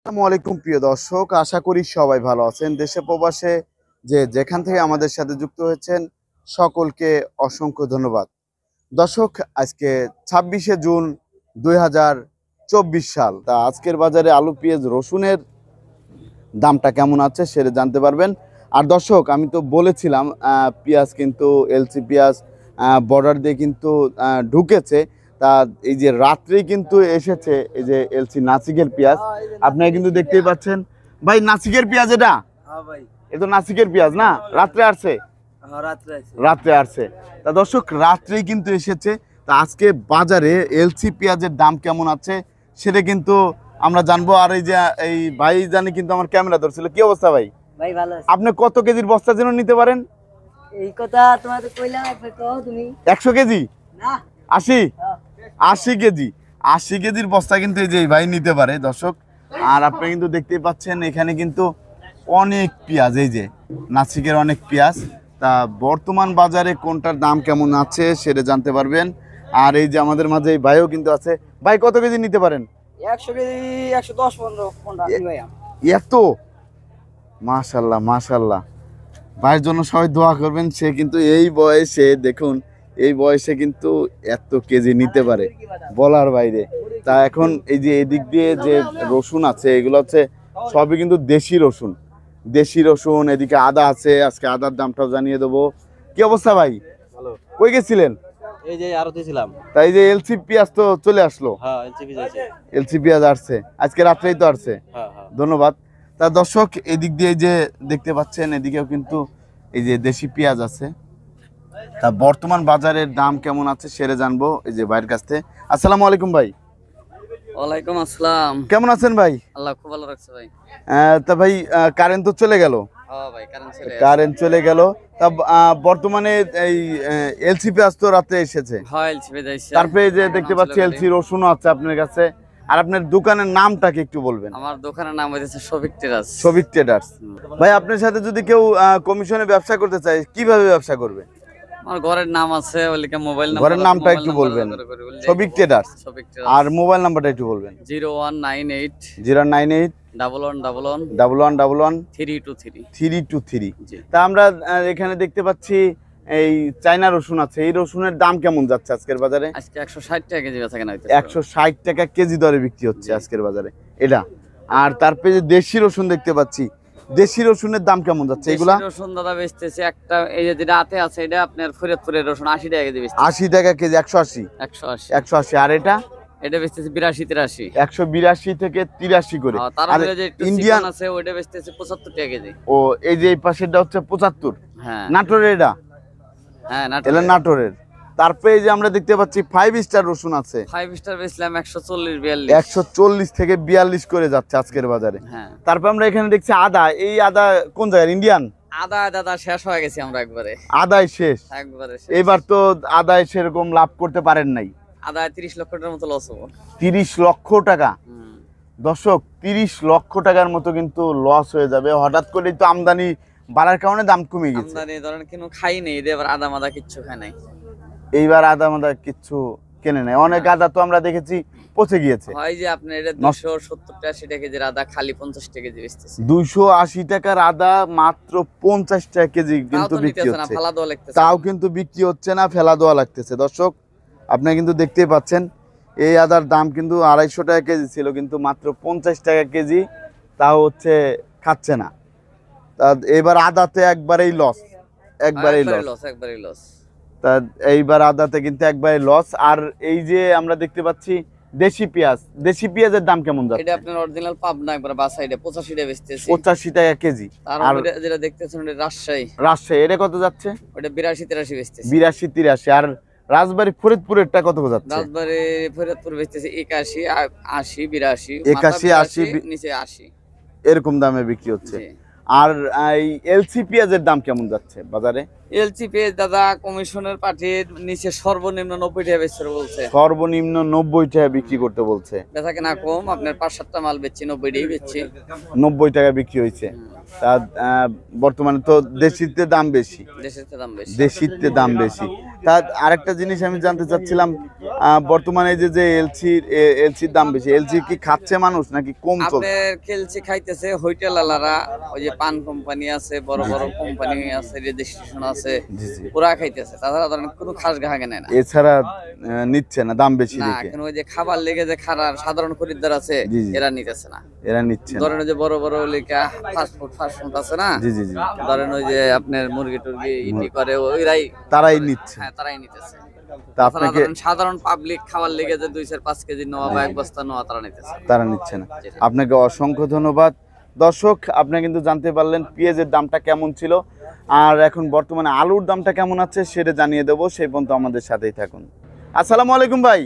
আসসালামু আলাইকুম প্রিয় দর্শক, আশা করি সবাই ভালো আছেন। দেশে প্রবাসে যে যেখান থেকে আমাদের সাথে যুক্ত হয়েছেন সকলকে অসংখ্য ধন্যবাদ। দর্শক, আজকে 26শে জুন 2024 সাল। তা আজকের বাজারে আলু, পেঁয়াজ, রসুনের দামটা কেমন আছে সেটা জানতে পারবেন। আর দর্শক, আমি তো বলেছিলাম পেঁয়াজ কিন্তু এলসি পেঁয়াজ বর্ডার দিয়ে কিন্তু ঢুকেছে। তা এই যে রাত্রেই কিন্তু এসেছে এই যে এলসি নাসিকের পেঁয়াজ, আপনারা কিন্তু দেখতেই পাচ্ছেন। ভাই, নাসিকের পেঁয়াজ এটা? হ্যাঁ ভাই। এ তো নাসিকের পেঁয়াজ না? রাত্রে আসছে? হ্যাঁ, রাত্রে আসছে। তা দর্শক, রাত্রেই কিন্তু এসেছে। তা আজকে বাজারে এলসি পেঁয়াজের দাম কেমন আছে সেটা কিন্তু আমরা জানবো। আর এই যে এই ভাই জানি কিন্তু আমার ক্যামেরা ধরছিল। কি অবস্থা ভাই? ভাই ভালো আছি। আপনি কত কেজির বস্তা যেন নিতে পারেন? এই কথা তোমাদের কইলাম, একবার কও তুমি। 100 কেজি? না, 80? হ্যাঁ। 80 কেজি। 80 কেজির বস্তা কিন্তু এই যে এই ভাই নিতে পারে দর্শক। আর আপনি কিন্তু দেখতেই পাচ্ছেন এখানে কিন্তু অনেক পেঁয়াজ, এই যে নাসিকের অনেক পেঁয়াজ। তা বর্তমান বাজারে কোনটার দাম কেমন আছে সেটা জানতে পারবেন। আর এই যে আমাদের মাঝে এই ভাইও কিন্তু আছে। ভাই, কত কেজি নিতে পারেন? 100 কেজি, 110 15 কি ভাই? এত? মাশাল্লাহ মাশাল্লাহ। ভাইয়ের জন্য সবাই দোয়া করবেন। সে কিন্তু এই বয়সে, দেখুন এই বয়সে কিন্তু এত কেজি নিতে পারে, বলার বাইরে। তা এখন এই যে এদিক দিয়ে যে রসুন আছে এগুলো হচ্ছে সবই কিন্তু দেশি রসুন। দেশি রসুন, এদিকে আদা আছে। আজকে আদার দামটাও জানিয়ে দেবো। কি অবস্থা ভাই? ভালো। কই গেছিলেন? এই যে আরতে ছিলাম। তাই যে এলসি পেঁয়াজ তো চলে আসলো। হ্যাঁ, এলসিপি যাইছে। এলসি পেঁয়াজ আসছে আজকে রাত্রেই তো আসছে। হ্যাঁ হ্যাঁ। ধন্যবাদ। তা দর্শক, এদিক দিয়ে যে দেখতে পাচ্ছেন এদিকেও কিন্তু এই যে দেশি পেঁয়াজ আছে। তা বর্তমান বাজারের দাম কেমন আছে সেটা জানবো এই যে ভাইয়ের কাছ থেকে। আসসালামু আলাইকুম ভাই। ওয়ালাইকুম আসসালাম। কেমন আছেন ভাই? আল্লাহ খুব ভালো রাখছে ভাই। তা ভাই, কারেন্ট তো চলে গেল। হ্যাঁ ভাই, কারেন্ট চলে গেল। তা বর্তমানে এই এলসি পেঁয়াজ তো রাতে এসেছে। হ্যাঁ, এলসিপি যাইছে। তারপরে এই যে দেখতে পাচ্ছি এলসি রসুনও আছে আপনার কাছে। আর আপনার দোকানের নামটা কি একটু বলবেন? আমার দোকানের নাম হইছে শফিক টেরাস। শফিক ট্রেডার্স। ভাই, আপনার সাথে যদি কেউ কমিশনে ব্যবসা করতে চায় কিভাবে ব্যবসা করবে? আমার ঘরের নাম আছে, ওইলিকে মোবাইল নাম্বার। ঘরের নামটা একটু বলবেন। শফিক ট্রেডার্স। আর মোবাইল নাম্বারটা একটু বলবেন। 0198 098 1111 1111 323। 323। জি। তা আমরা এখানে দেখতে পাচ্ছি এই চায়না রসুন আছে। এই রসুনের দাম কেমন যাচ্ছে আজকের বাজারে? আজকে 160 টাকা কেজি বেচা কেনা হইতেছে। 160 টাকা কেজি দরে বিক্রি হচ্ছে আজকের বাজারে এটা। আর তারপরে যে দেশি রসুন দেখতে পাচ্ছি, দেশি রসুনের দাম কেমন যাচ্ছে এগুলা? দেশি রসুন দাদা বেচতেছে একটা, এই যে যেটা হাতে আছে এটা আপনার ফরিদপুরের রসুন 80 টাকা কেজি বেচতেছে। 80 টাকা কেজি। 180? 180। 180। আর এটা? এটা বেচতেছে 82 83। 182 থেকে 83 করে। তার আর উপরে যে একটু ইন্ডিয়ান চিকন আছে ওইটা বেচতেছে 75 টাকা কেজি। ও, এই যে এই পাশেরটা হচ্ছে 75। হ্যাঁ নাটোরের এটা? হ্যাঁ, এটা নাটোরের। তারপরে এই যে আমরা দেখতে পাচ্ছি 5 স্টার রসুন আছে। 5 স্টার বেচলাম 140 42। 140 থেকে 42 করে যাচ্ছে আজকের বাজারে। হ্যাঁ। তারপর আমরা এখানে দেখছি আদা। এই আদা কোন জায়গার? ইন্ডিয়ান? আদা দাদা শেষ হয়ে গেছি আমরা একবারে। আদাই শেষ? একবারে শেষ। এবার তো আদায় সেরকম লাভ করতে পারেন নাই। আদা 30 লক্ষ টাকার মতো লস হবো। 30 লক্ষ টাকা? দর্শক, 30 লক্ষ টাকার মতো কিন্তু লস হয়ে যাবে। হঠাৎ করেই তো আমদানি বাড়ার কারণে দাম কমে গেছে। আমদানি ধরেন কিনো খাই নেই, এবার আদা মাদা কিচ্ছু খায় নাই। এইবার আদা মাদা কিচ্ছু কেনে নেয়। অনেক আদা তো আমরা দেখেছি পচে গিয়েছে। হয় যে আপনার এটা 270 টাকা 80 টাকা কেজির আদা খালি 50 টাকা কেজি বেচতেছে। 280 টাকার আদা মাত্র 50 টাকা কেজি কিন্তু বিক্রি হচ্ছে। তাও কিন্তু বিক্রি হচ্ছে না, ফেলা দেওয়া লাগতেছে। দর্শক, আপনি কিন্তু দেখতেই পাচ্ছেন এই আদার দাম কিন্তু 250 টাকা কেজি ছিল, কিন্তু মাত্র 50 টাকা কেজি। তাও হচ্ছে খাচ্ছে না। তা এবার আদাতে একবারেই লস, একবারেই লস। একবারেই লস। তা এইবার আদাতে কিন্তু একবারে লস। আর এই যে আমরা দেখতে পাচ্ছি দেশি পেঁয়াজ, দেশি পেঁয়াজের দাম কেমন যাচ্ছে? এটা আপনার অরিজিনাল পাবনা একবার বাসাইডে 85 টাকা বেচতেছি। 85 টাকা কেজি। আর যেটা দেখতেছেন ওটা রাজশাহী। রাজশাহী এটা কত যাচ্ছে? ওটা 82 83 বেচতেছি। 82 83। আর রাজবাড়ী ফরিদপুরেরটা কত যাচ্ছে? রাজবাড়ী ফরিদপুর বেচতেছি 81 80 82 81 80 নিচে 80 এরকম দামে বিক্রি হচ্ছে। আর এই এলসি পেঁয়াজের দাম কেমন যাচ্ছে বাজারে? এলসি পেজ দাদা কমিশনের পাঠিয়ে নিচে সর্বনিম্ন 90 টাকা বেচতে বলছে। সর্বনিম্ন 90 টাকা বিক্রি করতে বলছে। বেচা কেনা কম, আপনার 5-7টা মাল বেচছি, 90 টাকাই বেচছি। 90 টাকা বিক্রি হয়েছে। তা বর্তমানে তো দেশিতে দাম বেশি, দেশিতে দাম বেশি। তা আরেকটা জিনিস আমি জানতে চাচ্ছিলাম, বর্তমানে যে এলসির দাম বেশি, এলসি কি খাচ্ছে মানুষ নাকি কম চলছে? আপনার এলসি খাইতেছে হোটেল আলারা, ওই যে পান কোম্পানি আছে, বড় বড় কোম্পানি আছে, রেজিস্ট্রেশন আছে, ওরা খাইতেছে। তাছাড়া ধরেন কোনো খাস গ্রাহকে নেয় না। এছাড়া নিচ্ছে না দাম বেশি না, দেখে। কেন ওই যে খাবার লেগে যে খারাপ সাধারণ খরিদ্দার আছে, এরা নিতেছে না। এরা নিচ্ছে না। ধরেন ওই যে বড় বড় লেখা ফাস্ট ফুড আছে না, জি জি জি, ধরেন ওই যে আপনার মুরগি টুরগি ইটি করে, ওইরাই তারাই নিচ্ছে। হ্যাঁ, তারাই নিতেছে। তা আপনাকে সাধারণ পাবলিক খাবার লেগে যে 2-5 কেজি নেওয়া বা 1 বস্তা নেওয়া, তারা নিতেছে, তারা নিচ্ছে না। আপনাকে অসংখ্য ধন্যবাদ। দর্শক, আপনি কিন্তু জানতে পারলেন পেঁয়াজের দামটা কেমন ছিল, আর এখন বর্তমানে আলুর দামটা কেমন আছে সেটা জানিয়ে দেবো। সেই পর্যন্ত আমাদের সাথেই থাকুন। আসসালামু আলাইকুম ভাই,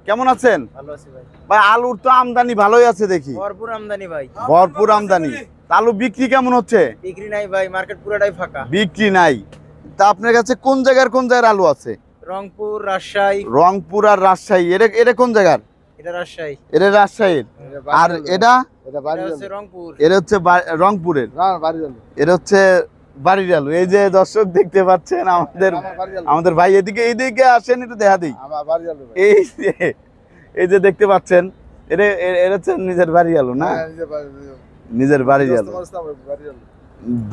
কেমন আছেন? ভালো আছি ভাই। ভাই আলুর তো আমদানি ভালোই আছে দেখি। ভরপুর আমদানি ভাই। ভরপুর আমদানি। আলু বিক্রি কেমন হচ্ছে? বিক্রি নাই ভাই, মার্কেট পুরোটাই ফাঁকা। বিক্রি নাই। তা আপনার কাছে কোন জায়গার আলু আছে? রংপুর, রাজশাহী। রংপুর আর রাজশাহী। এটা কোন জায়গার? এটা রাজশাহী। এটা রাজশাহীর। আর এটা হচ্ছে রংপুর। এটা হচ্ছে রংপুরের। এটা হচ্ছে বাড়ির আলু। এই যে দর্শক দেখতে পাচ্ছেন, আমাদের ভাই এদিকে আসেন, একটু দেখা দিই। এই যে দেখতে পাচ্ছেন, এটা হচ্ছে নিজের বাড়ির আলু না? নিজের বাড়ির আলু।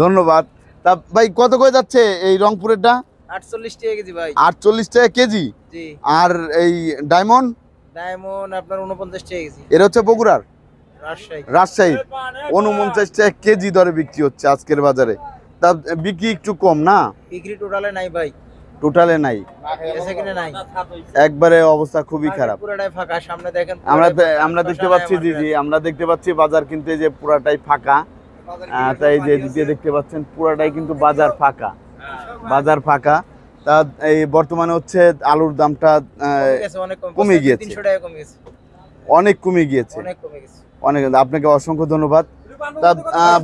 ধন্যবাদ। তা ভাই কত করে যাচ্ছে এই রংপুরেরটা? 48 টাকা কেজি ভাই। 48 টাকা কেজি। জি। আর এই ডায়মন্ড আপনার 49 টাকা কেজি। এটা হচ্ছে বগুড়ার, রাজশাহী। 49 টাকা কেজি দরে বিক্রি হচ্ছে আজকের বাজারে। তা বিক্রি একটু কম না? বিক্রি টোটালে নাই ভাই। টোটালে নাই, এখানে নাই। একবারে অবস্থা খুবই খারাপ। পুরোটাই ফাঁকা। সামনে দেখেন, আমরা দেখতে পাচ্ছি। জি জি, আমরা দেখতে পাচ্ছি বাজার কিন্তু এই যে পুরাটাই ফাঁকা। তাই যে দ্বিতীয় দেখতে পাচ্ছেন পুরাটাই কিন্তু বাজার ফাঁকা। তা এই বর্তমানে হচ্ছে আলুর দামটা কমে গিয়েছে, 300 টাকা কমে গেছে। অনেক কমে গিয়েছে। অনেক। আপনাকে অসংখ্য ধন্যবাদ। তা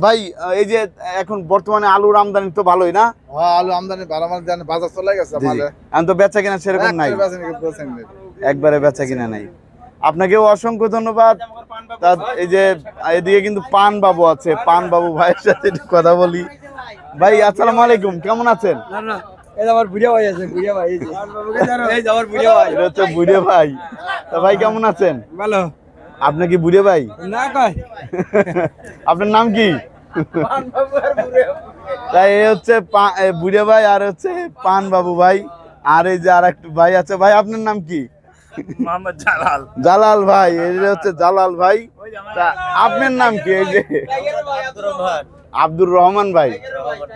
ভাই এই যে এখন বর্তমানে আলুর আমদানি তো ভালোই না? আলু আমদানি ভালো, মানে জানে বাজার চলে গেছে। এখন তো বেচা কিনা সেরকম নাই, একবারে বেচা কিনা নাই। আপনাকেও অসংখ্য ধন্যবাদ। তা এই যে এদিকে কিন্তু পান বাবু আছে, পান বাবু ভাইয়ের সাথে একটু কথা বলি। ভাই আসসালামু আলাইকুম, কেমন আছেন? আমার বুড়িয়া ভাই আছে, বুড়িয়া ভাই। এই যে আমার বুড়িয়া ভাই। এটা হচ্ছে বুড়ে ভাই। তা ভাই কেমন আছেন? ভালো। আপনি কি বুড়ে ভাই? না কয়। আপনার নাম কি? তাই এই হচ্ছে বুড়ে ভাই, আর হচ্ছে পান বাবু ভাই। আর এই যে আর একটা ভাই আছে। ভাই আপনার নাম কি? মোহাম্মদ জালাল। জালাল ভাই। এই যে হচ্ছে জালাল ভাই। তা আপনার নাম কি? এই যে আব্দুর রহমান ভাই।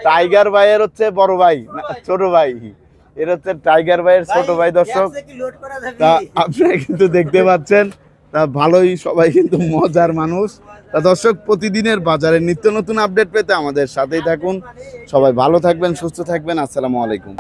টাইগার ভাইয়ের হচ্ছে বড় ভাই, ছোট ভাই। এর হচ্ছে টাইগার ভাইয়ের ছোট ভাই। দর্শক, তা আপনারা কিন্তু দেখতে পাচ্ছেন, তা ভালোই সবাই কিন্তু মজার মানুষ। তা দর্শক, প্রতিদিনের বাজারের নিত্য নতুন আপডেট পেতে আমাদের সাথেই থাকুন। সবাই ভালো থাকবেন, সুস্থ থাকবেন। আসসালামু আলাইকুম।